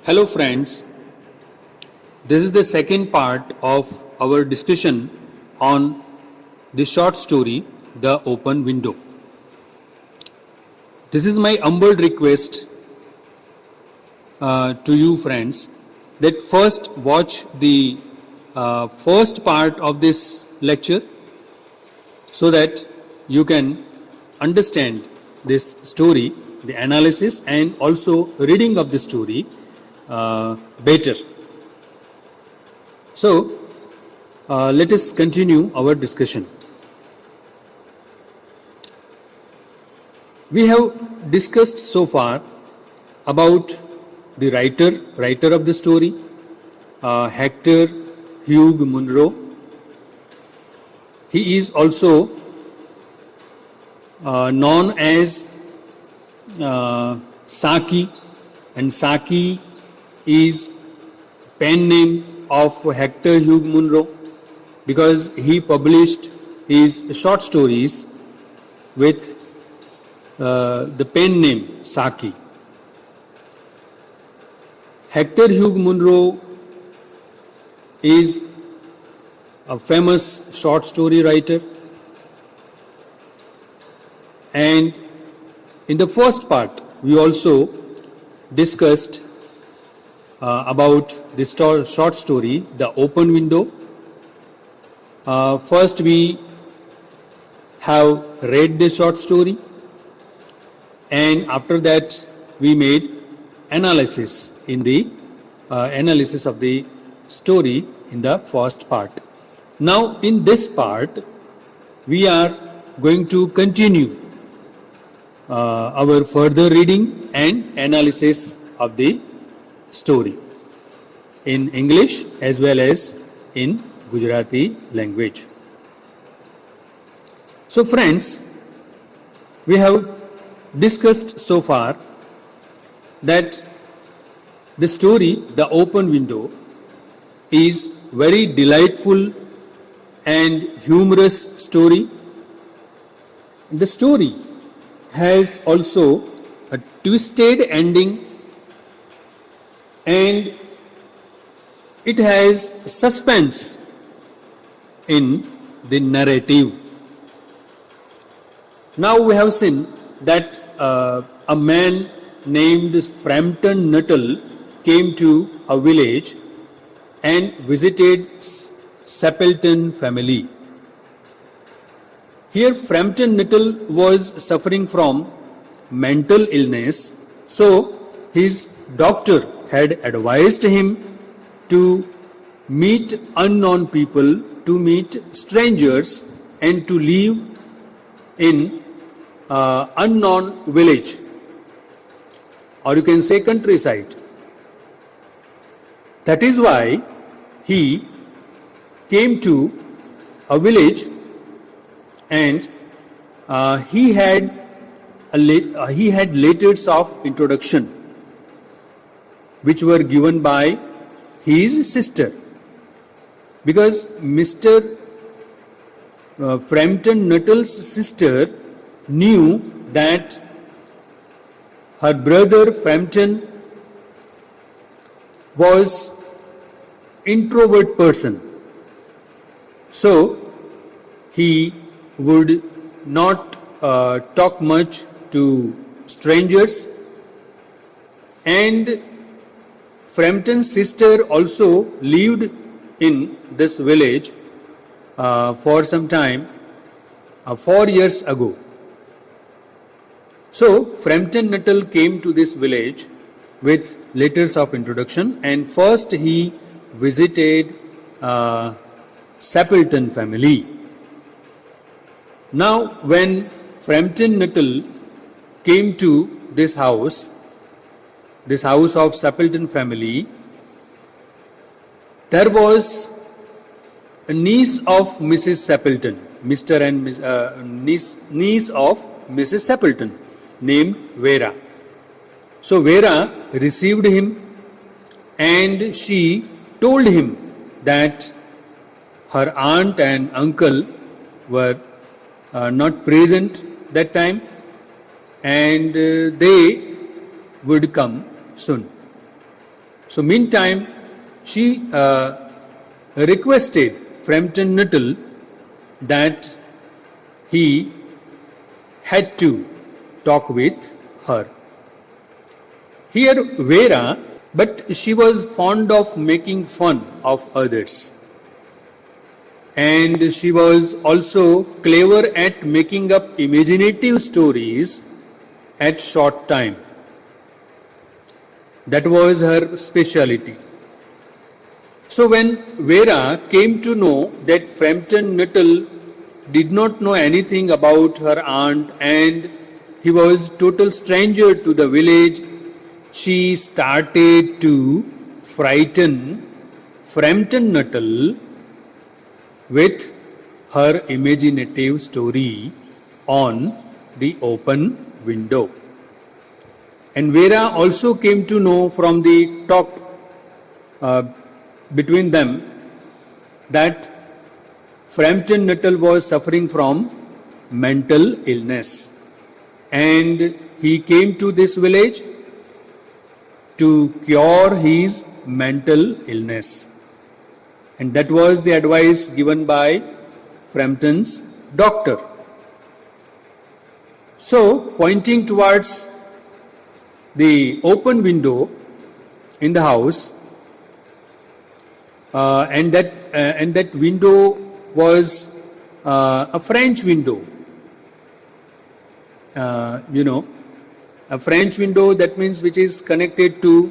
Hello friends, this is the second part of our discussion on the short story The Open Window. This is my humble request to you friends that first watch the first part of this lecture so that you can understand this story, the analysis and also reading of the story better. So, let us continue our discussion. We have discussed so far about the writer of the story, Hector Hugh Munro. He is also known as Saki, and Saki is pen name of Hector Hugh Munro because he published his short stories with the pen name Saki. Hector Hugh Munro is a famous short story writer, and in the first part we also discussed about the short story The Open Window. First we have read the short story, and after that we made analysis in the analysis of the story in the first part. Now in this part we are going to continue our further reading and analysis of the story in English as well as in Gujarati language. So friends, we have discussed so far that the story The Open Window is very delightful and humorous story. The story has also a twisted ending and it has suspense in the narrative. Now we have seen that a man named Frampton Nuttall came to a village and visited Sapelton family. Here Frampton Nuttall was suffering from mental illness, so his doctor had advised him to meet unknown people, to meet strangers and to live in unknown village, or you can say countryside. That is why he came to a village and he had letters of introduction which were given by his sister, because Mr. Frampton Nuttall's sister knew that her brother Frampton was introvert person, so he would not talk much to strangers, and Frampton's sister also lived in this village for some time, 4 years ago. So Frampton Nuttall came to this village with letters of introduction, and first he visited Sapelton family. Now when Frampton Nuttall came to this house of Sapelton family, there was a niece of Mrs. Sapelton, niece of Mrs. Sapelton, named Vera. So Vera received him and she told him that her aunt and uncle were not present that time and they would come soon. So meantime, she requested Frampton Nuttall that he had to talk with her. Here Vera, but she was fond of making fun of others. And she was also clever at making up imaginative stories at short time. That was her speciality. So when Vera came to know that Frampton Nuttall did not know anything about her aunt and he was total stranger to the village, she started to frighten Frampton Nuttall with her imaginative story on the open window. And Vera also came to know from the talk between them that Frampton Nuttall was suffering from mental illness, and he came to this village to cure his mental illness. And that was the advice given by Frampton's doctor. So, pointing towards the open window in the house, and that window was a French window. A French window, that means which is connected to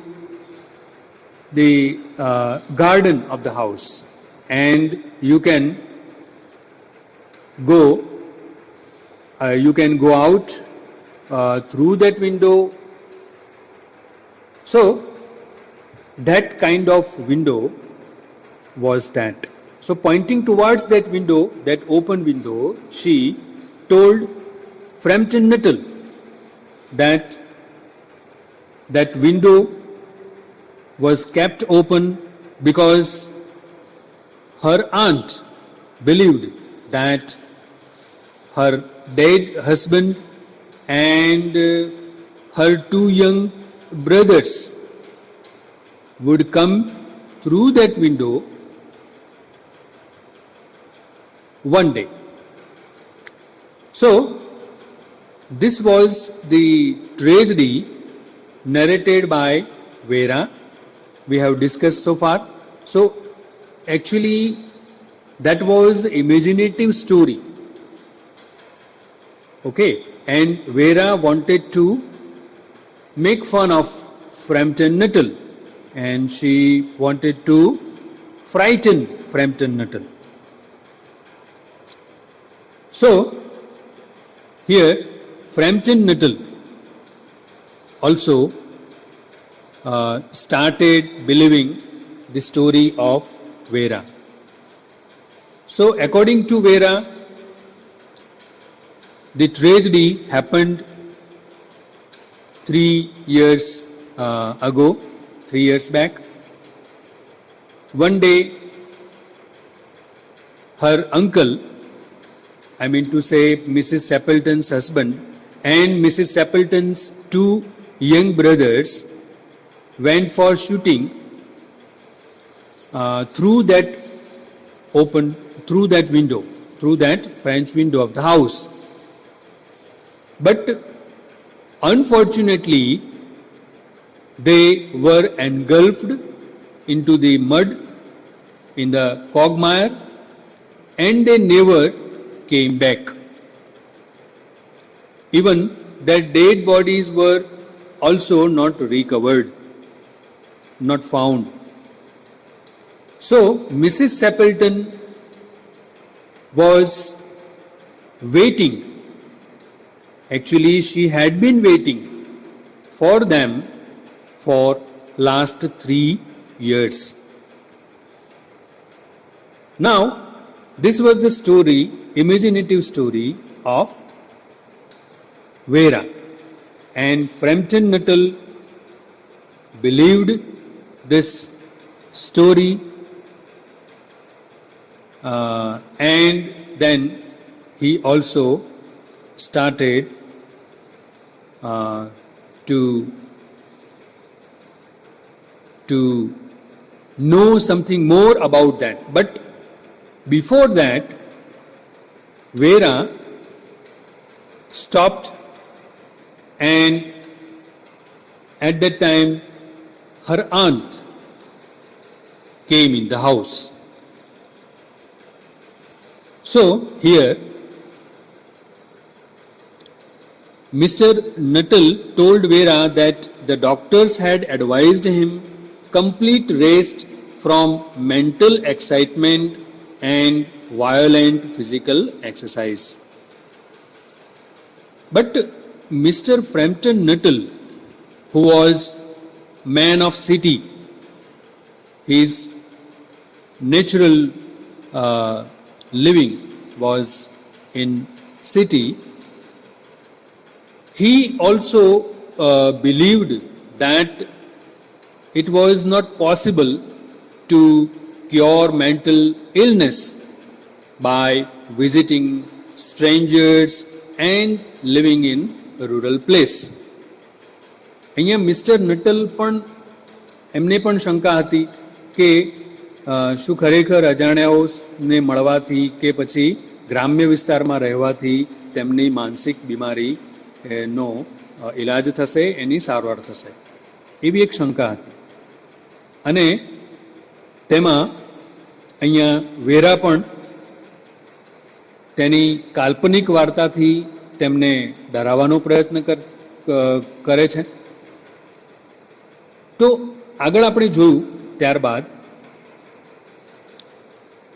the garden of the house, and you can go out through that window. So that kind of window was that. So pointing towards that window, that open window, she told Frampton Nuttall that that window was kept open because her aunt believed that her dead husband and her two young brothers would come through that window one day. So this was the tragedy narrated by Vera. We have discussed so far. So actually that was imaginative story. Okay, and Vera wanted to make fun of Frampton Nuttall, and she wanted to frighten Frampton Nuttall. So here Frampton Nuttall also started believing the story of Vera. So according to Vera, the tragedy happened 3 years ago, 3 years back. One day, her uncle, I mean to say Mrs. Sappleton's husband, and Mrs. Sappleton's two young brothers went for shooting through that window, through that French window of the house. But unfortunately, they were engulfed into the mud, in the quagmire, and they never came back. Even their dead bodies were also not recovered, not found. So Mrs. Sappleton was waiting. Actually, she had been waiting for them for last 3 years. Now, this was the story, imaginative story of Vera, and Frampton Nuttall believed this story, and then he also started to to know something more about that. But before that, Vera stopped, and at that time her aunt came in the house. So here Mr. Nuttall told Vera that the doctors had advised him complete rest from mental excitement and violent physical exercise. But Mr. Frampton Nuttall, who was man of city, his natural living was in city, he also believed that it was not possible to cure mental illness by visiting strangers and living in a rural place. અહીંયા mister નટલ પણ એમને પણ શંકા હતી કે શું ખરેખર અજાણ્યાઓને મળવાથી કે પછી ગ્રામ્ય વિસ્તારમાં રહેવાથી તેમની માનસિક બીમારી નો ઇલાજ થશે, એની સારવાર થશે, એવી એક શંકા હતી. અને તેમાં અહીંયા વેરા પણ તેની કાલ્પનિક વાર્તાથી તેમને ડરાવવાનો પ્રયત્ન કરે છે. તો આગળ આપણે જોયું ત્યારબાદ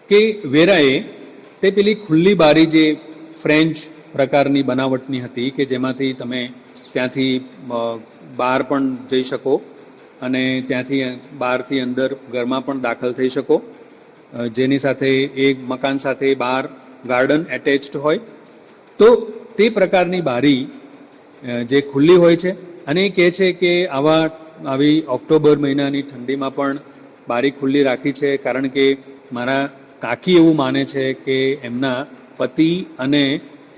કે વેરાએ તે પેલી ખુલ્લી બારી જે ફ્રેન્ચ પ્રકારની બનાવટની હતી કે જેમાંથી તમે ત્યાંથી બહાર પણ જઈ શકો અને ત્યાંથી બહારથી અંદર ઘરમાં પણ દાખલ થઈ શકો, જેની સાથે એક મકાન સાથે બહાર ગાર્ડન એટેચ્ડ હોય, તો તે પ્રકારની બારી જે ખુલ્લી હોય છે. અને એ કહે છે કે આવી ઓક્ટોબર મહિનાની ઠંડીમાં પણ બારી ખુલ્લી રાખી છે કારણ કે મારા કાકી એવું માને છે કે એમના પતિ અને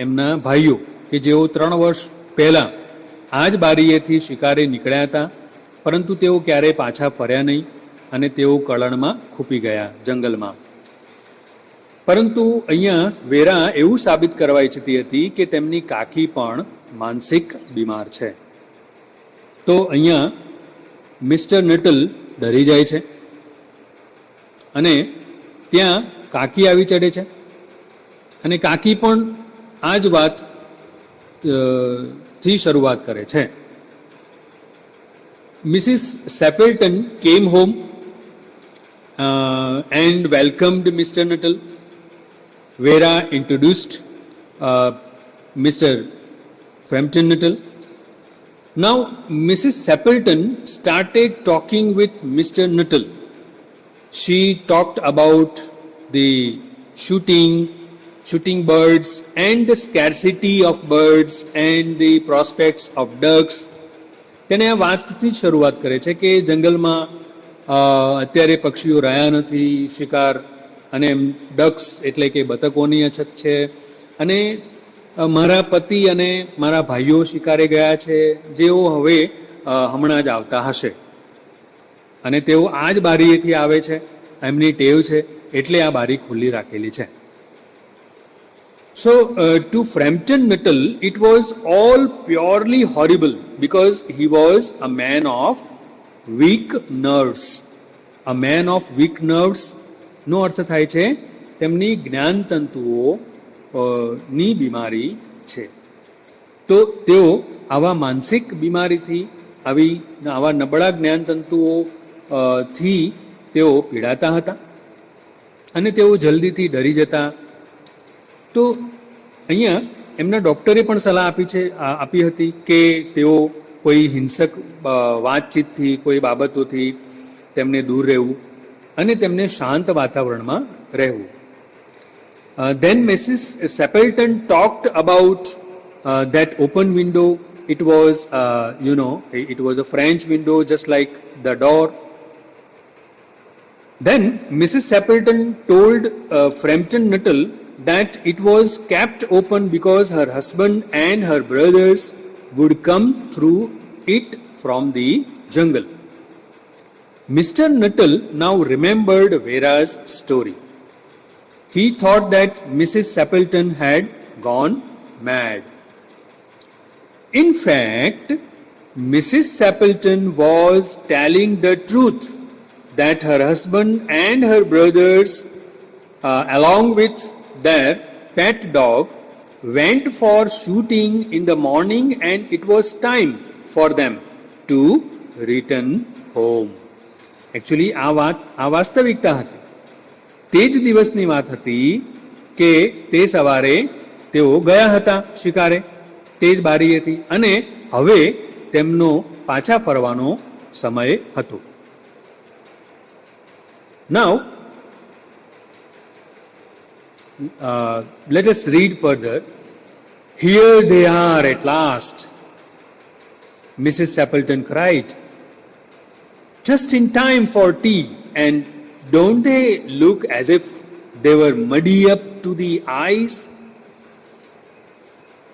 એમના ભાઈઓ કે જેઓ 3 વર્ષ પહેલાં આ જ બારીએથી શિકારે નીકળ્યા હતા, પરંતુ તેઓ ક્યારેય પાછા ફર્યા નહીં અને તેઓ કળણમાં ખૂપી ગયા જંગલમાં. પરંતુ અહીંયા વેરા એવું સાબિત કરવા ઈચ્છતી હતી કે તેમની કાકી પણ માનસિક બીમાર છે. તો અહીંયા મિસ્ટર નટલ ડરી જાય છે અને ત્યાં કાકી આવી ચડે છે અને કાકી પણ આ જ વાત થી શરૂઆત કરે છે. Mrs. Sappleton came home and welcomed Mr. Nuttall. Vera introduced Mr. Frampton Nuttall. Now, Mrs. Sappleton started talking with Mr. Nuttall. She talked about the shooting birds and the scarcity of birds and the prospects of ducks. તેને આ વાતથી જ શરૂઆત કરે છે કે જંગલમાં અત્યારે પક્ષીઓ રહ્યા નથી, શિકાર અને ડક્સ એટલે કે બતકોની અછત છે, અને મારા પતિ અને મારા ભાઈઓ શિકારે ગયા છે જેઓ હવે હમણાં જ આવતા હશે અને તેઓ આ જ બારીએથી આવે છે, એમની ટેવ છે એટલે આ બારી ખુલ્લી રાખેલી છે. So to Frampton Nuttall it was all purely horrible because he was a man of weak nerves. A man of weak nerves નો અર્થ થાય છે તેમની જ્ઞાનતંતુઓ ની બીમારી છે. તો તેઓ આવા માનસિક બીમારીથી આવા નબળા જ્ઞાનતંતુઓ થી તેઓ પીડાતા હતા અને તેઓ જલ્દીથી ડરી જતા. તો અહીંયા એમના ડૉક્ટરે પણ સલાહ આપી હતી કે તેઓ કોઈ હિંસક વાતચીતથી, કોઈ બાબતોથી તેમને દૂર રહેવું અને તેમને શાંત વાતાવરણમાં રહેવું. Then Mrs. Sappleton talked about that open window. It was, it was a French window just like the door. Then Mrs. Sappleton told Frampton Nuttall that it was kept open because her husband and her brothers would come through it from the jungle. Mr. Nuttall now remembered Vera's story. He thought that Mrs. Sappleton had gone mad. In fact, Mrs. Sappleton was telling the truth that her husband and her brothers, along with their pet dog, went for shooting in the morning and it was time for them to return home. Actually, આ વાસ્તવિકતા હતી. તે જ દિવસની વાત હતી કે તે સવારે તેઓ ગયા હતા શિકારે, તે જ બારીએથી, અને હવે તેમનો પાછા ફરવાનો સમય હતો. Now, let us read further. Here they are at last, Mrs. Sappleton cried. Just in time for tea, and don't they look as if they were muddy up to the eyes?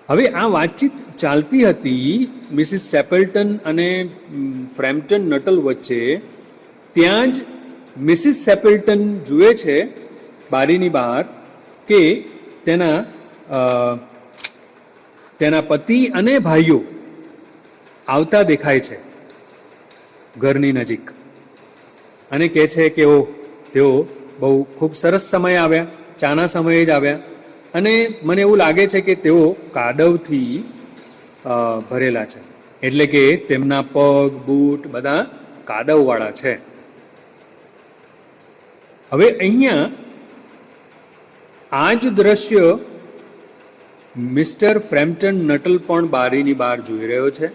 હવે આ વાતચીત ચાલતી હતી Mrs સેપલ્ટન અને ફ્રેમ્પટન નટલ વચ્ચે. ત્યાં જ Mrs સેપલ્ટન જુએ છે બારીની બહાર કે તેના પતિ અને ભાઈઓ આવતા દેખાય છે ઘરની નજીક, અને કહે છે કે તેઓ બહુ ખૂબ સરસ સમયે આવ્યા, ચાના સમયે જ આવ્યા, અને મને એવું લાગે છે કે તેઓ કાદવથી ભરેલા છે, એટલે કે તેમના પગ બૂટ બધા કાદવવાળા છે. હવે અહીંયા આ જ દ્રશ્ય મિસ્ટર ફ્રેમ્પટન નટલ પણ બારીની બહાર જોઈ રહ્યો છે,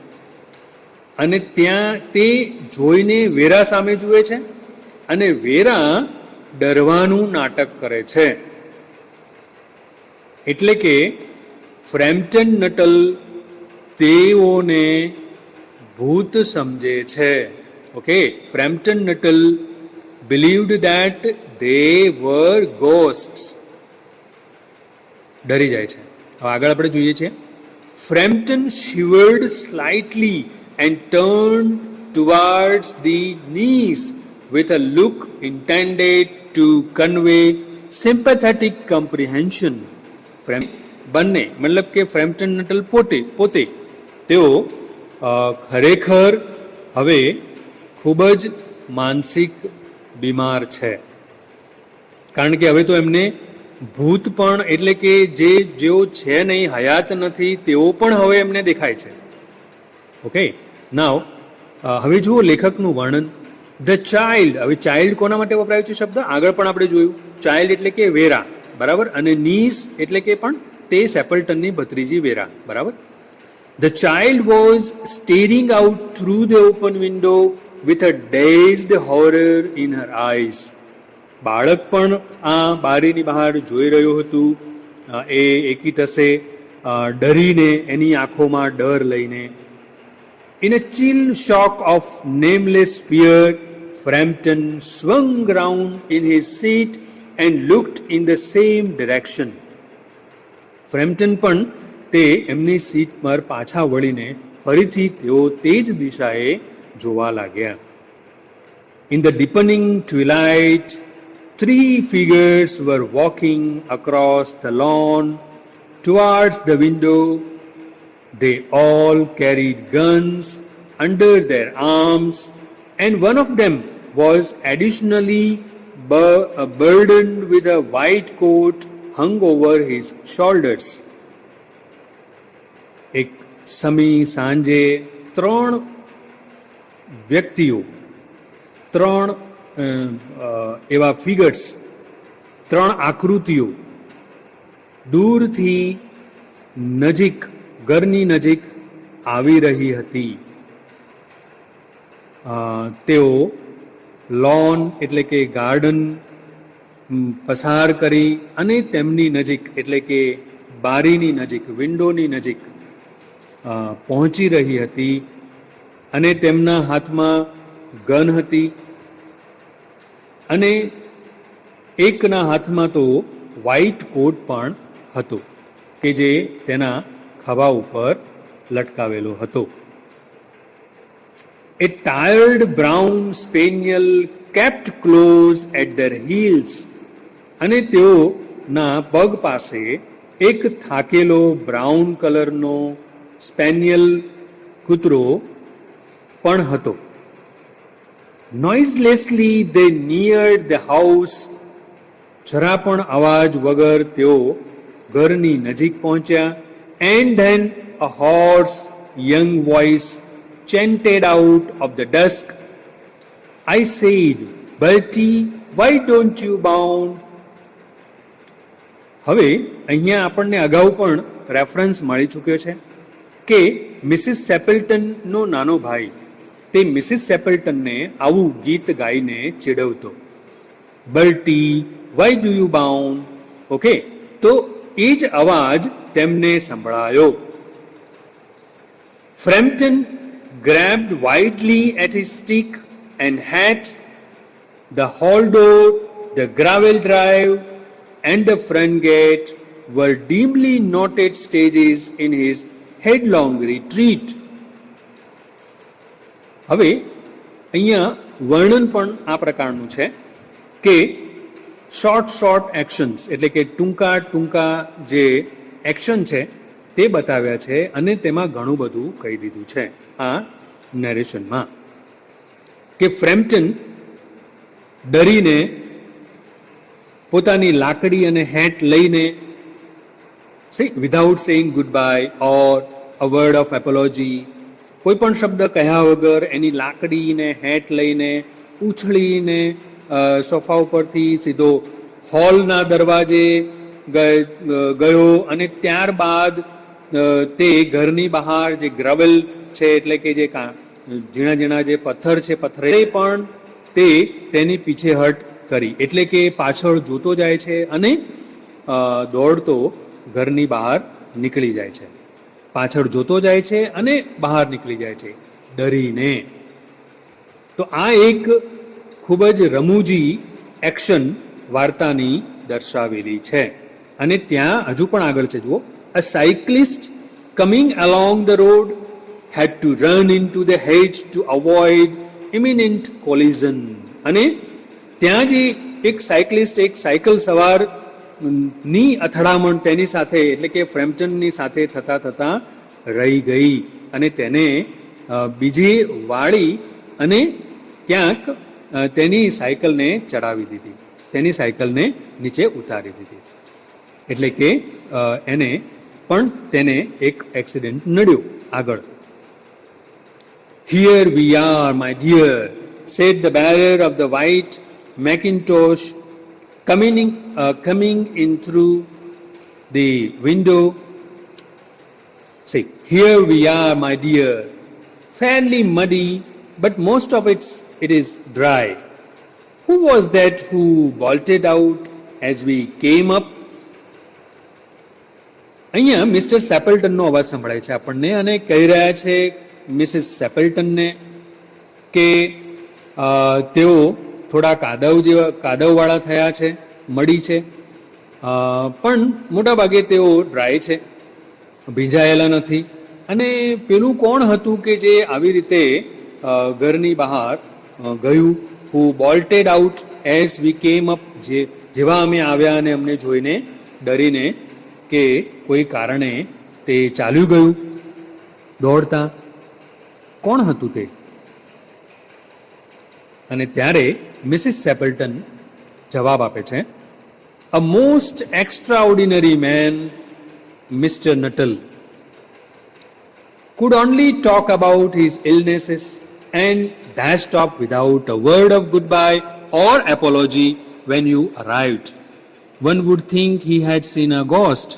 અને ત્યાં તે જોઈને વેરા સામે જુએ છે, અને વેરા ડરવાનું નાટક કરે છે. એટલે કે ફ્રેમ્પટન નટલ તેઓને ભૂત સમજે છે. Okay, Framton Nuttel believed that they were ghosts. ડરી જાય છે. હવે આગળ આપણે જોઈએ છીએ. Frampton shivered slightly and turned towards the niece with a look intended to convey sympathetic comprehension. બંને મતલબ કે ફ્રેમ્પટન નટલ પોતે તેઓ ખરેખર હવે ખૂબ જ માનસિક બીમાર છે, કારણ કે હવે તો એમને ભૂત પણ, એટલે કે જેઓ છે નહીં, હયાત નથી, તેઓ પણ હવે એમને દેખાય છે. ઓકે, નાવ હવે જુઓ લેખકનું વર્ણન. ધ ચાઇલ્ડ, હવે ચાઇલ્ડ કોના માટે વપરાયો છે શબ્દ? આગળ પણ આપણે જોયું. ચાઇલ્ડ એટલે કે વેરા, બરાબર, અને નીસ એટલે કે પણ તે સેપલ્ટનની ભત્રીજી વેરા, બરાબર. The child was steering out through the open window with a dazed horror in her eyes. બાળક પણ આ બારીની બહાર જોઈ રહ્યું હતું, એ એકીટસે ડરીને, એની આંખોમાં ડર લઈને. In a chill shock of nameless fear, Frampton swung round in his seat and looked in the same direction. ફ્રેમ્પટન પણ તે એમની સીટ પર પાછા વળીને ફરીથી તેઓ તે જ દિશાએ જોવા લાગ્યા. In the deepening twilight, 3 figures were walking across the lawn towards the window. They all carried guns under their arms, and one of them was additionally burdened with a white coat hung over his shoulders. એક સમી સાંજે 3 વ્યક્તિઓ, 3 એવા figures, 3 આકૃતિઓ દૂરથી નજીક, ઘરની નજીક આવી રહી હતી. તેઓ લોન એટલે કે ગાર્ડન પસાર કરી અને તેમની નજીક એટલે કે બારીની નજીક, વિન્ડોની નજીક પહોંચી રહી હતી, અને તેમના હાથમાં ગન હતી, અને એકના હાથમાં તો વ્હાઇટ કોટ પણ હતો કે જે તેના ખભા ઉપર લટકાવેલો હતો. A tired brown spaniel kept close at their heels. અને તેઓના પગ પાસે એક થાકેલો બ્રાઉન કલરનો સ્પેનિયલ કૂતરો પણ હતો. Noiselessly they neared the house. જરા પણ અવાજ વગર તેઓ ઘરની નજીક પહોંચ્યા. And then a hoarse young voice chanted out of the dusk, I said, Bertie, why don't you bound? હવે અહીંયા આપણને અગાઉ પણ રેફરન્સ મળી ચૂક્યો છે કે મિસિસ સેપલ્ટનનો નાનો ભાઈ તે મિસિસ સેપલ્ટનને આવું ગીત ગાઈને ચીડવતો. Bertie, why do you bound? Okay, તો એ જ અવાજ તેમને સંભળાયો. ફ્રેમ્પટન grabbed wildly at his stick and hat. The hall door, the gravel drive, and the front gate were dimly noted stages in his headlong retreat. હવે અહીંયા વર્ણન પણ આ પ્રકારનું છે કે શોર્ટ એક્શન્સ એટલે કે ટૂંકા જે એક્શન છે તે બતાવ્યા છે અને તેમાં ઘણું બધું કહી દીધું છે આ નરેશનમાં કે ફ્રેમ્પટન ડરીને પોતાની લાકડી અને હેટ લઈને without saying good bye or a word of apology, કોઈ પણ શબ્દ કહ્યા વગર એની લાકડીને હેટ લઈને ઉછળીને સોફા ઉપરથી સીધો હોલના દરવાજે ગયો અને ત્યારબાદ તે ઘરની બહાર જે ગ્રવેલ છે એટલે કે જે ઝીણા જે પથ્થર છે પથ્થરે પણ તે તેની પીછેહટ કરી એટલે કે પાછળ જોતો જાય છે અને દોડતો ઘરની બહાર નીકળી જાય છે. પાછળ જોતો જાય છે અને બહાર નીકળી જાય છે ડરીને. તો આ એક ખૂબ જ રમૂજી એક્શન વાર્તાની દર્શાવેલી છે. અને ત્યાં હજુ પણ આગળ છે જુઓ, a cyclist coming along the road had to run into the hedge to avoid imminent collision. અને ત્યાં જે એક સાયકલિસ્ટ એક સાયકલ સવાર ની અથડામણ તેની સાથે એટલે કે ફ્રેમ્પટનની સાથે થતા રહી ગઈ અને તેને બીજી વાળી અને ક્યાંક તેની સાયકલને ચડાવી દીધી, તેની સાયકલને નીચે ઉતારી દીધી. એટલે કે એને પણ તેને એક એક્સિડન્ટ નડ્યો આગળ. Here we are, my dear, said the bearer of the white mackintosh, coming in through the window. Say, here we are, my dear, fairly muddy, but most of it is dry. Who was that who bolted out as we came up? અહીંયા mister સેપલ્ટનનો અવાજ સંભળાય છે આપણને અને કહી રહ્યા છે Mrs સેપલ્ટનને કે તેઓ થોડા કાદવવાળા થયા છે, મળી છે, પણ મોટાભાગે તેઓ ડ્રાય છે, ભીંજાયેલા નથી. અને પેલું કોણ હતું કે જે આવી રીતે ઘરની બહાર ગયું? Who bolted out as we came up, જેવા અમે આવ્યા અને અમને જોઈને ડરીને કે કોઈ કારણે તે ચાલ્યું ગયું દોડતા. કોણ હતું તે? અને ત્યારે મિસિસ સેપલ્ટન જવાબ આપે છે, a most extraordinary man, Mr Nuttel, could only talk about his illnesses and dashed off without a word of goodbye or apology when you arrived. One would think he had seen a ghost.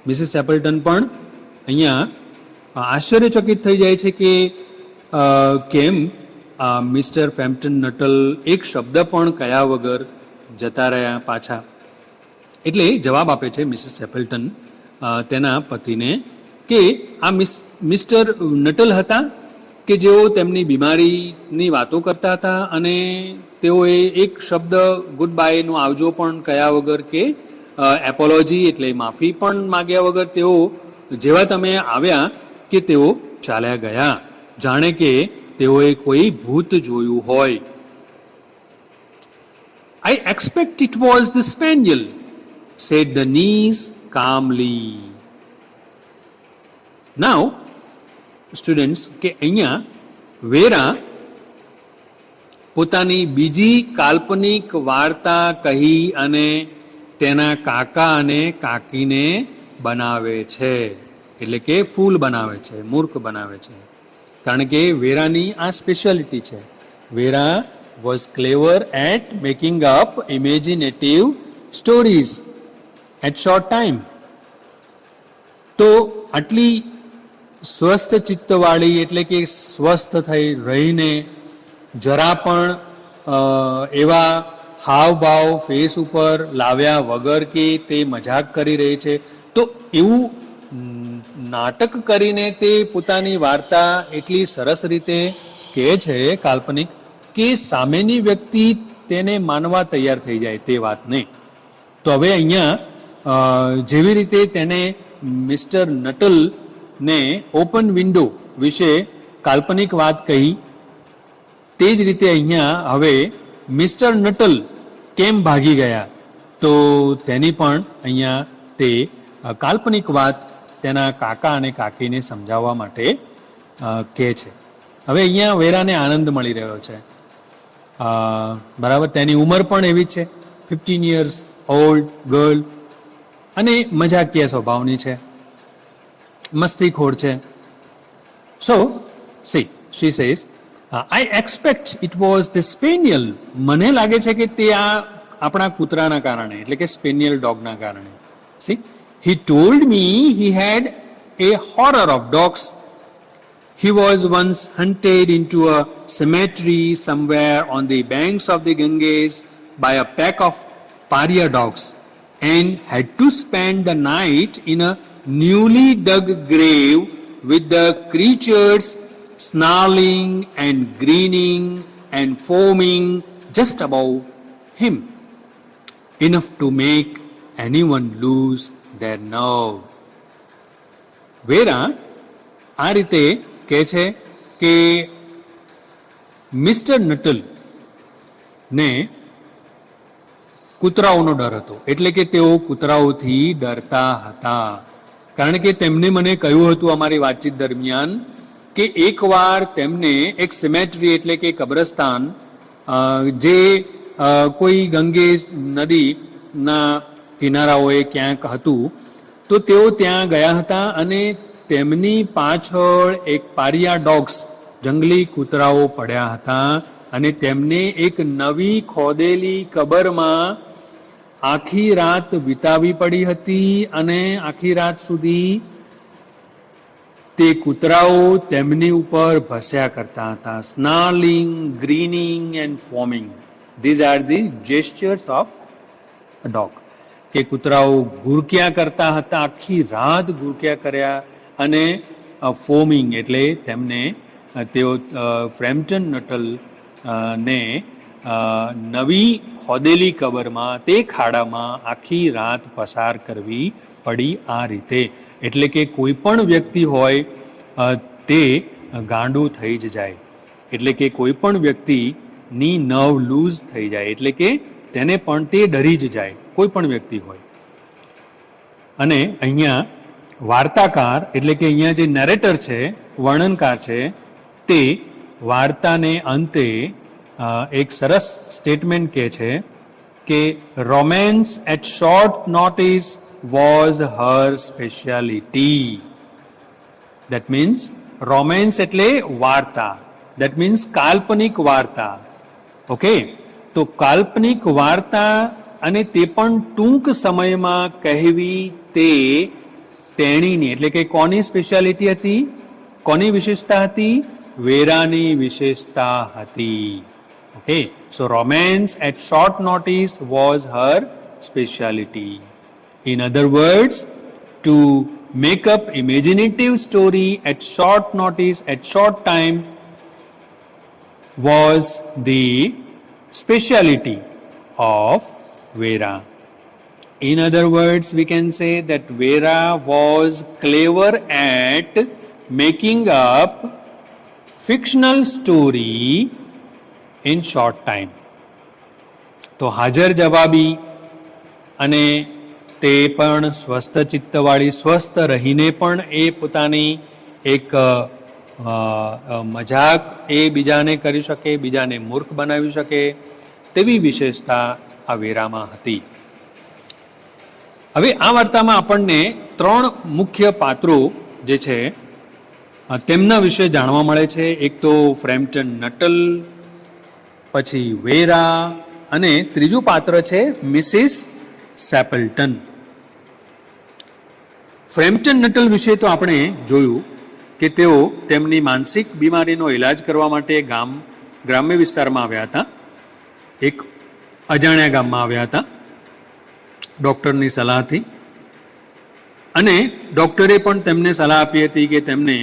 Mrs Sappleton પણ અહીંયા આશ્ચર્યચકિત થઈ જાય છે કે કેમ mister Framton નટલ એક શબ્દ પણ કયા વગર જતા રહ્યા પાછા. એટલે જવાબ આપે છે મિસિસ સેપલ્ટન તેના પતિને કે આ મિસ્ટર નટલ હતા કે જેઓ તેમની બીમારીની વાતો કરતા હતા અને તેઓએ એક શબ્દ ગુડ બાયનો આવજો પણ કયા વગર કે એપોલોજી એટલે માફી પણ માગ્યા વગર તેઓ જેવા તમે આવ્યા કે તેઓ ચાલ્યા ગયા, જાણે કે તેઓએ કોઈ ભૂત જોયું હોય. I expect it was the spaniel, said the niece calmly. Now, students, કે અહીંયા વેરા પોતાની બીજી કાલ્પનિક વાર્તા કહી અને તેના કાકા અને કાકીને બનાવે છે, એટલે કે ફૂલ બનાવે છે, મૂર્ખ બનાવે છે. કારણ કે વેરાની આ સ્પેશિયાલિટી છે. વેરા was clever at making up imaginative stories at short time. તો આટલી સ્વસ્થ ચિત્તવાળી એટલે કે સ્વસ્થ થઈ રહીને જરા પણ એવા હાવભાવ ફેસ ઉપર લાવ્યા વગર કે તે મજાક કરી રહી છે, તો એવું નાટક કરીને તે પોતાની વાર્તા એટલી સરસ રીતે કહે છે કાલ્પનિક કે સામેની વ્યક્તિ તેને માનવા તૈયાર થઈ જાય તે વાતને. તો હવે અહીંયા જેવી રીતે તેને મિસ્ટર નટલને ઓપન વિન્ડો વિશે કાલ્પનિક વાત કહી, તે જ રીતે અહીંયા હવે મિસ્ટર નટલ કેમ ભાગી ગયા, તો તેની પણ અહીંયા તે કાલ્પનિક વાત તેના કાકા અને કાકીને સમજાવવા માટે કહે છે. હવે અહીંયા વેરાને આનંદ મળી રહ્યો છે. બરાબર, તેની ઉંમર પણ એવી જ છે, 15 years ઓલ્ડ ગર્લ, અને મજાકીય સ્વભાવની છે, મસ્તીખોર છે. So see she says, I expect it was the spaniel. મને લાગે છે કે તે આ આપણા કૂતરાના કારણે, એટલે કે સ્પેનિયલ ડોગના કારણે. C, he told me he had a horror of dogs. He was once hunted into a cemetery somewhere on the banks of the Ganges by a pack of pariah dogs and had to spend the night in a newly dug grave with the creatures snarling and grinning and foaming just above him, enough to make anyone lose their nerve. વેરા આ રીતે કહે છે કે mister નટલ ને કૂતરાઓનો ડર હતો, એટલે કે તેઓ કૂતરાઓથી ડરતા હતા. કારણ કે તેમને મને કહ્યું હતું અમારી વાતચીત દરમિયાન કે એકવાર તેમને એક સિમેટ્રી એટલે કે કબ્રસ્તાન જે કોઈ ગંગેસ નદીના કિનારાઓએ ક્યાંક હતું, તો તેઓ ત્યાં ગયા હતા અને તેમની પાછળ એક પારિયા ડોગ્સ, જંગલી કૂતરાઓ પડ્યા હતા અને તેમને એક નવી ખોદેલી કબરમાં આખી રાત વિતાવી પડી હતી અને આખી રાત સુધી તે કૂતરાઓ તેમની ઉપર ભસ્યા કરતા હતા. Snarling, grinning and foaming, these are the gestures of a dog. કે કૂતરાઓ ગુરક્યા કરતા હતા, આખી રાત ગુરક્યા કર્યા, અને ફોમિંગ એટલે તેમને તેઓ ફ્રેમ્પટન નટલ ને નવી ખોદેલી કબરમાં, તે ખાડામાં આખી રાત પસાર કરવી પડી આ રીતે. એટલે કે કોઈ પણ વ્યક્તિ હોય તે ગાંડું થઈ જ જાય, એટલે કે કોઈ પણ વ્યક્તિની નર્વ લૂઝ થઈ જાય, એટલે કે તેને પણ તે ડરી જ જાય, કોઈ પણ વ્યક્તિ હોય. અને અહીંયા વાર્તાકાર એટલે કે અહીંયા જે નરેટર છે, વર્ણનકાર છે, તે વાર્તાને અંતે એક સરસ સ્ટેટમેન્ટ કહે છે કે romance at short notice was her speciality. That means romance એટલે વાર્તા, દેટ મીન્સ કાલ્પનિક વાર્તા. ઓકે, તો કાલ્પનિક વાર્તા અને તે પણ ટૂંક સમયમાં કહેવી તે તેણીની એટલે કે કોની સ્પેશિયાલિટી હતી, કોની વિશેષતા હતી? વેરાની વિશેષતા હતી. Okay, so romance at short notice was her speciality. In other words, to make up imaginative story at short notice, at short time, was the speciality of Vera. In other words, we can say that Vera was clever at making up fictional story in short time. તો હાજર જવાબી અને તે પણ સ્વસ્થ ચિત્તવાળી, સ્વસ્થ રહીને પણ એ પોતાની એક મજાક એ બીજાને કરી શકે, બીજાને મૂર્ખ બનાવી શકે તેવી વિશેષતા આ વેરામાં હતી. હવે આ વાર્તામાં આપણને 3 મુખ્ય પાત્રો જે છે તેમના વિશે જાણવા મળે છે. એક તો ફ્રેમ્પટન નટલ, પછી વેરા, અને ત્રીજું પાત્ર છે મિસિસ સેપલ્ટન. ફ્રેમ્પટન નટલ વિશે તો આપણે જોયું કે તેઓ તેમની માનસિક બીમારીનો ઇલાજ કરવા માટે ગ્રામ્ય વિસ્તારમાં આવ્યા હતા. એક અજાણ્યા ગામમાં આવ્યા હતા ડૉક્ટરની સલાહથી, અને ડૉક્ટરે પણ તેમને સલાહ આપી હતી કે તેમને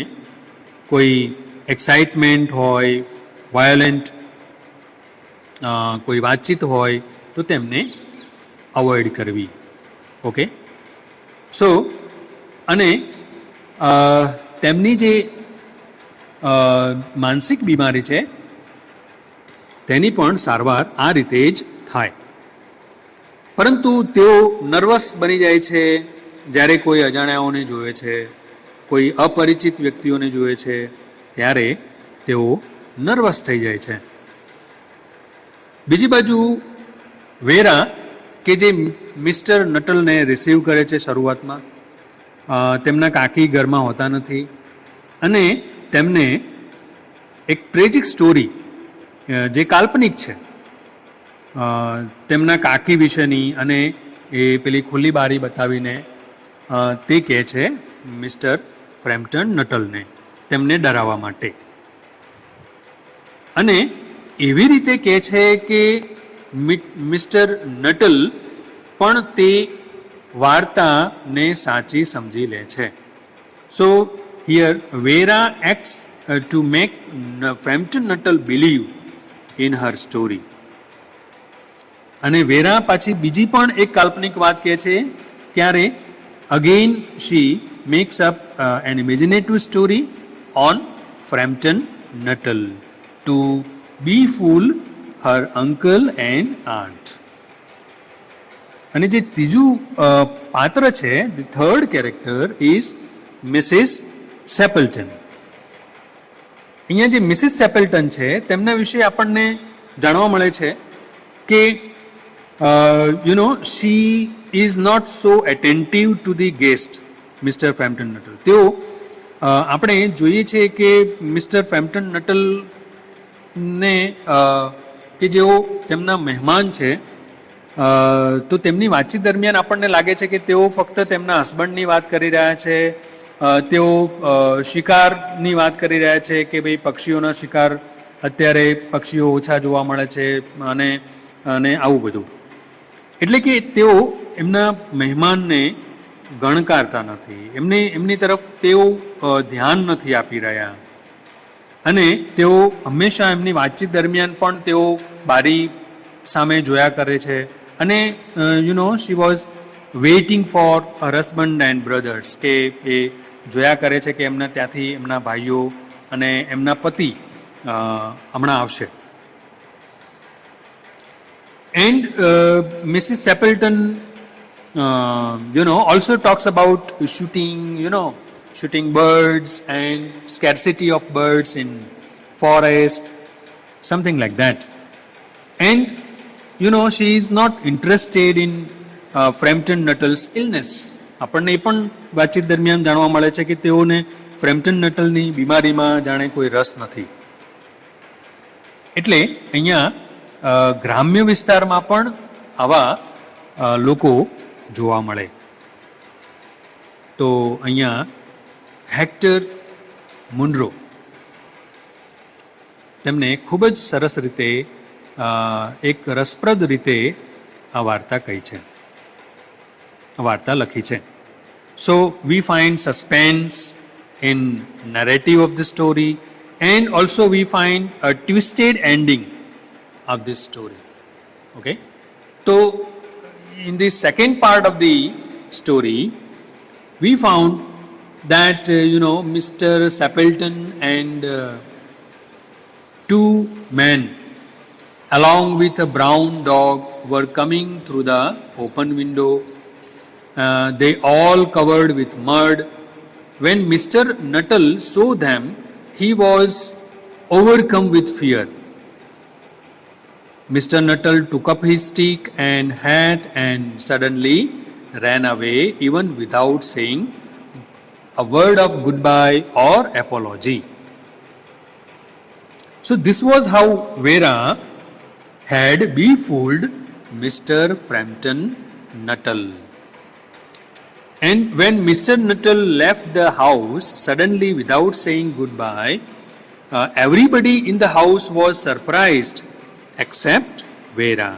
કોઈ એક્સાઇટમેન્ટ હોય, વાયોલેન્ટ કોઈ વાતચીત હોય તો તેમને અવોઇડ કરવી. ઓકે, સો અને તેમની જે માનસિક બીમારી છે તેની પણ સારવાર આ રીતે જ થાય. પરંતુ તેઓ નર્વસ બની જાય છે જ્યારે કોઈ અજાણ્યાઓને જોવે છે, કોઈ અપરિચિત વ્યક્તિઓને જોવે છે ત્યારે તેઓ નર્વસ થઈ જાય છે. બીજી બાજુ વેરા કે જે મિસ્ટર નટલને રિસીવ કરે છે શરૂઆતમાં, તેમના કાકી ઘરમાં હોતા નથી અને તેમને એક ટ્રેજિક સ્ટોરી જે કાલ્પનિક છે તેમના કાકી વિશેની, અને એ પેલી ખુલ્લી બારી બતાવીને તે કહે છે મિસ્ટર ફ્રેમ્પટન નટલને, તેમને ડરાવવા માટે. અને એવી રીતે કહે છે કે મિસ્ટર નટલ પણ તે વાર્તાને સાચી સમજી લે છે. So here Vera acts to make Framton Nuttel believe in her story. અને વેરા પાછી બીજી પણ એક કાલ્પનિક વાત કહે છે. ક્યારે? Again she makes up an imaginative story on Framton Nuttel to befool her uncle and aunt. અને જે ત્રીજું પાત્ર છે, the third character is Mrs Sappleton. અહીંયા જે મિસિસ સેપલ્ટન છે તેમના વિશે આપણને જાણવા મળે છે કે she is not so attentive to the guest Mr Framton Nuttel. તેઓ આપણે જોઈએ છીએ કે મિસ્ટર ફ્રેમ્પટન નટલ ને કે જેઓ તેમના મહેમાન છે, તો તેમની વાતચીત દરમિયાન આપણને લાગે છે કે તેઓ ફક્ત તેમના હસબન્ડની વાત કરી રહ્યા છે, તેઓ શિકારની વાત કરી રહ્યા છે કે ભાઈ પક્ષીઓના શિકાર અત્યારે પક્ષીઓ ઓછા જોવા મળે છે અને આવું બધું. એટલે કે તેઓ એમના મહેમાનને ગણકારતા નથી, એમની તરફ તેઓ ધ્યાન નથી આપી રહ્યા, અને તેઓ હંમેશા એમની વાતચીત દરમિયાન પણ તેઓ બારી સામે જોયા કરે છે. અને she was waiting for her husband and brothers, કે એ જોયા કરે છે કે એમના ત્યાંથી એમના ભાઈઓ અને એમના પતિ હમણાં આવશે. And Mrs. Seppelton, also talks about shooting birds and scarcity of birds in forest, something like that. And she is not interested in Frampton Nuttall's illness. આપણને એ પણ વાતચીત દરમિયાન જાણવા મળે છે કે તેઓને ફ્રેમ્પટન નટલની બીમારીમાં જાણે કોઈ રસ નથી. એટલે અહીંયા ગ્રામ્ય વિસ્તારમાં પણ આવા લોકો જોવા મળે. તો અહીંયા હેક્ટર મુનરો તેમને ખૂબ જ સરસ રીતે એક રસપ્રદ રીતે આ વાર્તા કહી છે, વાર્તા લખી છે. So we find suspense in narrative of the story, and also we find a twisted ending of this story. Okay, so in the second part of the story we found that Mr. Seppelton and two men along with a brown dog were coming through the open window. They all covered with mud. When Mr. Nuttall saw them, he was overcome with fear. Mr. Nuttall took up his stick and hat and suddenly ran away, even without saying a word of goodbye or apology. So this was how Vera had befooled Mr. Frampton Nuttall. And when Mr. Nuttall left the house suddenly without saying goodbye, everybody in the house was surprised except Vera.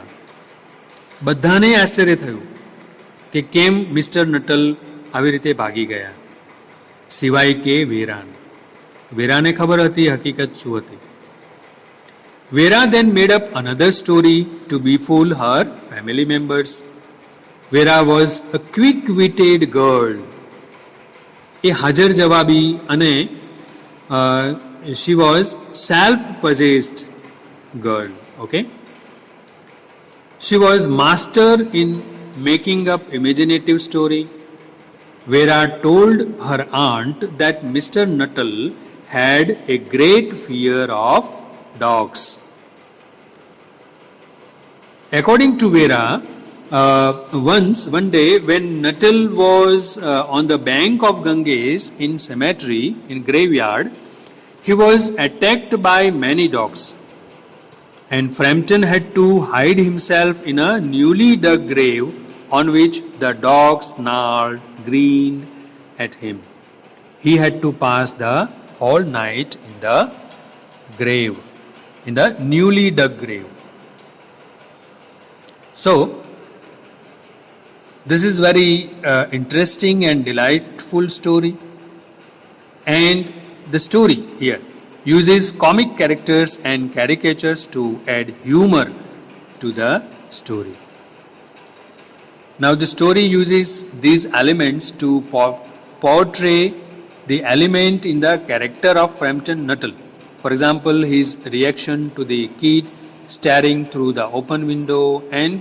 બધાને આશ્ચર્ય થયું કે કેમ mister નટલ આવી રીતે ભાગી ગયા, સિવાય કે વેરાને. વેરાને ખબર હતી હકીકત શું હતી. Vera then made up another story to befool her family members. Vera was a quick-witted girl. એ હાજર જવાબી અને she was self-possessed girl. Okay. She was master in making up imaginative story. Vera told her aunt that Mr. Nuttall had a great fear of dogs. According to Vera, one day when Nuttall was on the bank of Ganges in cemetery, in graveyard, he was attacked by many dogs. And Frampton had to hide himself in a newly dug grave on which the dogs snarled, grinned at him. He had to pass the whole night in the grave, in the newly dug grave. So, this is very interesting and delightful story. And the story here uses comic characters and caricatures to add humor to the story. Now the story uses these elements to portray the element in the character of Frampton Nuttall. For example, his reaction to the kid staring through the open window and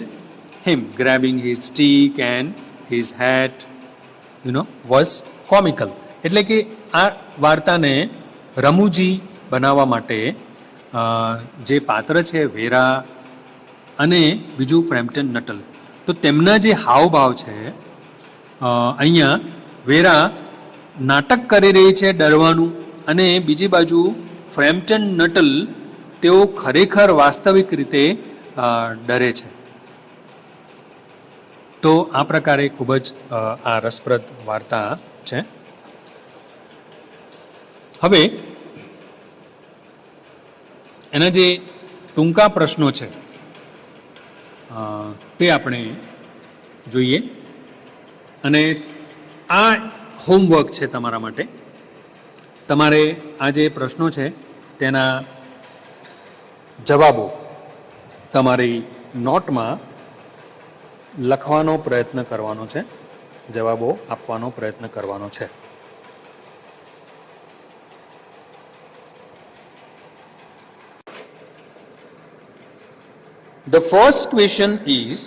him grabbing his stick and his hat, was comical. એટલે કે આ વાર્તાને રમૂજી બનાવવા માટે જે પાત્ર છે વેરા અને બીજું ફ્રેમ્પટન નટલ, તો તેમના જે હાવભાવ છે, અહીંયા વેરા નાટક કરી રહી છે ડરવાનું, અને બીજી બાજુ ફ્રેમ્પટન નટલ તેઓ ખરેખર વાસ્તવિક રીતે ડરે છે. તો આ પ્રકારે ખૂબ જ આ રસપ્રદ વાર્તા છે. હવે એના જે ટૂંકા પ્રશ્નો છે તે આપણે જોઈએ, અને આ હોમવર્ક છે તમારા માટે. તમારે આ જે પ્રશ્નો છે તેના જવાબો તમારી નોટમાં લખવાનો પ્રયત્ન કરવાનો છે, જવાબો આપવાનો પ્રયત્ન કરવાનો છે. The first question is,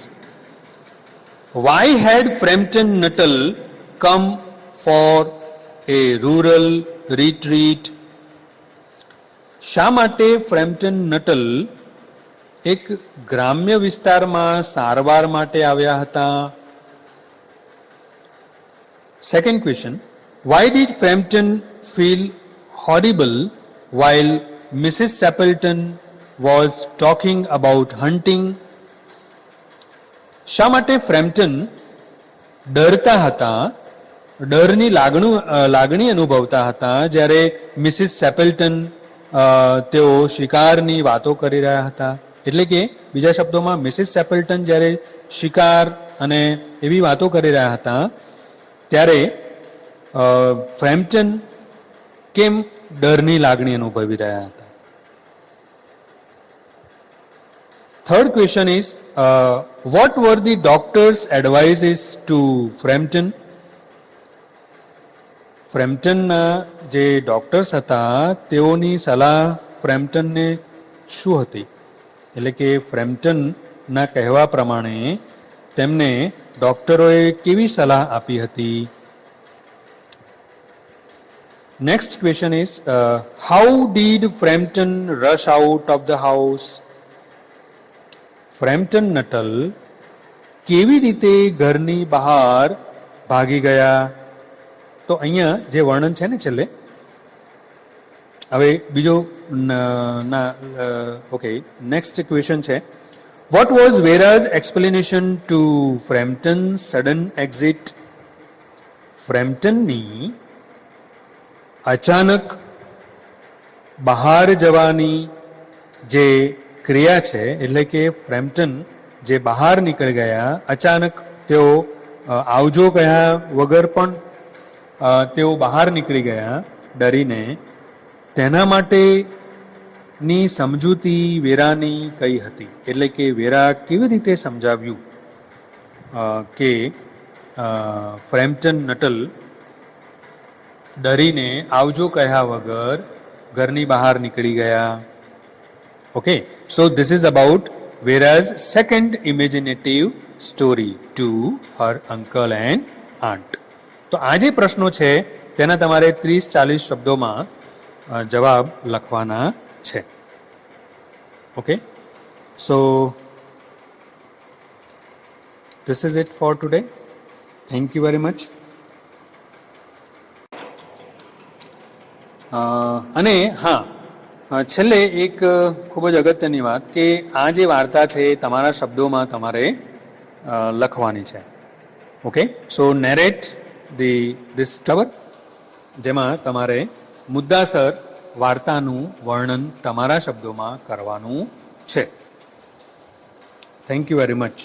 why had Frampton Nuttall come for a rural retreat? શા માટે ફ્રેમ્પટન નટલ એક ગ્રામ્ય વિસ્તારમાં સારવાર માટે આવ્યા હતા? Second question, why did Frampton feel horrible while Mrs. Stapleton was talking about hunting? શા માટે ફ્રેમ્પટન ડરતા હતા, ડરની લાગણી અનુભવતા હતા જ્યારે મિસિસ સેપલ્ટન તેઓ શિકારની વાતો કરી રહ્યા હતા? એટલે કે બીજા શબ્દોમાં મિસિસ સેપલ્ટન જ્યારે શિકાર અને એવી વાતો કરી રહ્યા હતા ત્યારે ફ્રેમ્પટન કેમ ડરની લાગણી અનુભવી રહ્યા હતા? Third question is, what were the doctor's advices to Frampton? ફ્રેમ્પટનના જે ડોક્ટર્સ હતા તેઓની સલાહ ફ્રેમ્પટનને શું હતી? એટલે કે ફ્રેમ્પટનના કહેવા પ્રમાણે તેમને ડોક્ટરોએ કેવી સલાહ આપી હતી? Next question is, how did Frampton rush out of the house? ફ્રેમ્પટન નટલ કેવી રીતે ઘરની બહાર ભાગી ગયા? તો અહીંયા જે વર્ણન છે ને છેલ્લે, હવે બીજો ઓકે, નેક્સ્ટ ક્વેશ્ચન છે, what was Vera's explanation to Framton sudden exit? ફ્રેમ્પટનની અચાનક બહાર જવાની જે ક્રિયા છે, એટલે કે ફ્રેમ્પટન જે બહાર નીકળી ગયા, અચાનક તેઓ આવજો કહ્યા વગર પણ તેઓ બહાર નીકળી ગયા ડરીને, તેના માટેની સમજૂતી વેરાની કઈ હતી? એટલે કે વેરા કેવી રીતે સમજાવ્યું કે ફ્રેમ્પટન નટલ ડરીને આવજો કહ્યા વગર ઘરની બહાર નીકળી ગયા? Okay, so this is about Vera's second imaginative story to her uncle and aunt. તો આ જે પ્રશ્નો છે તેના તમારે 30-40 શબ્દોમાં જવાબ લખવાના છે. Okay, so this is it for today. Thank you very much. અને હા, છેલ્લે એક ખૂબ જ અગત્યની વાત કે આ જે વાર્તા છે એ તમારા શબ્દોમાં તમારે લખવાની છે. Okay, so narrate this story, જેમાં તમારે મુદ્દાસર વાર્તાનું વર્ણન તમારા શબ્દોમાં કરવાનું છે. Thank you very much.